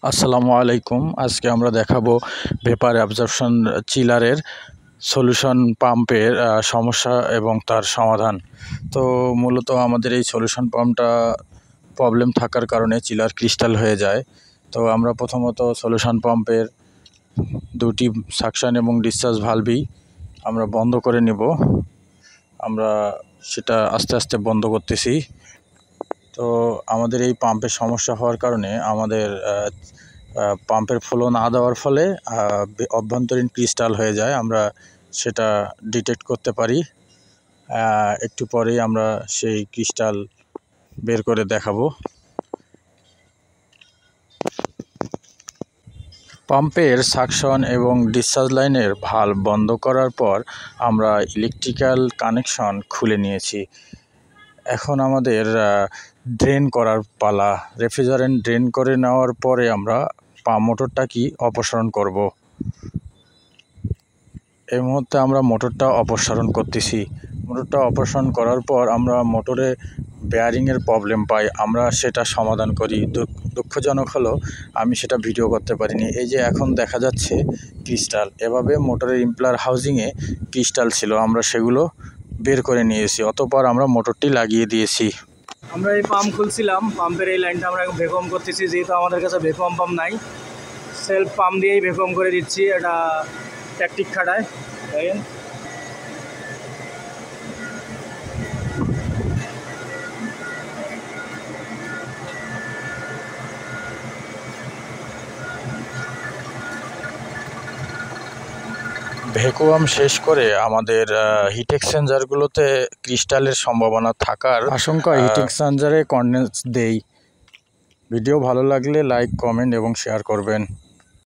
আসসালামু আলাইকুম। আজকে আমরা দেখাবো ভেপার অ্যাবজর্পশন চিলারের সলিউশন পাম্পের সমস্যা এবং তার সমাধান। তো মূলত আমাদের এই সলিউশন পাম্পটা প্রবলেম থাকার কারণে চিলার ক্রিস্টাল হয়ে যায়। তো আমরা প্রথমত সলিউশন পাম্পের দুটি সাকশন এবং ডিসচার্জ ভালভই আমরা বন্ধ করে নেব। আমরা সেটা আস্তে আস্তে বন্ধ করতেছি। তো আমাদের এই পাম্পের সমস্যা হওয়ার কারণে আমাদের পাম্পের ফ্লো না দেওয়ার ফলে অভ্যন্তরীণ ক্রিস্টাল হয়ে যায়। আমরা সেটা ডিটেক্ট করতে পারি। একটু পরেই আমরা সেই ক্রিস্টাল বের করে দেখাবো। পাম্পের সাকশন এবং ডিসচার্জ লাইনের ভালভ বন্ধ করার পর আমরা ইলেকট্রিক্যাল কানেকশন খুলে নিয়েছি। এখন আমাদের ড্রেন করার পালা। রেফ্রিজারেন্ট ড্রেন করে নেওয়ার পরে আমরা মোটরটা কি অপসারণ করব। এই মুহূর্তে আমরা মোটরটা অপসারণ করতেছি। মোটরটা অপসারণ করার পর আমরা মোটরে বেয়ারিংয়ের প্রবলেম পাই, আমরা সেটা সমাধান করি। দুঃখজনক হলো আমি সেটা ভিডিও করতে পারিনি। এই যে এখন দেখা যাচ্ছে ক্রিস্টাল, এভাবে মোটরের ইমপ্লার হাউজিংয়ে ক্রিস্টাল ছিল, আমরা সেগুলো বের করে নিয়েছি। অতঃপর আমরা মোটরটি লাগিয়ে দিয়েছি। আমরা এই পাম্প খুলছিলাম, পাম্পের এই লাইনটা আমরা এখন ভ্যাকুয়াম করতেছি। যেহেতু আমাদের কাছে ভ্যাকুয়াম পাম্প নাই, সেলফ পাম্প দিয়েই ভ্যাকুয়াম করে দিচ্ছি। এটা ট্যাকটিক খাটায় দেখেন। ভ্যাকুয়াম শেষ করে আমাদের হিট এক্সচেঞ্জারগুলোতে ক্রিস্টালের সম্ভাবনা থাকার আশঙ্কা হিট এক্সচেঞ্জারে কন্ডেন্স দেই। ভিডিও ভালো লাগলে লাইক, কমেন্ট এবং শেয়ার করবেন।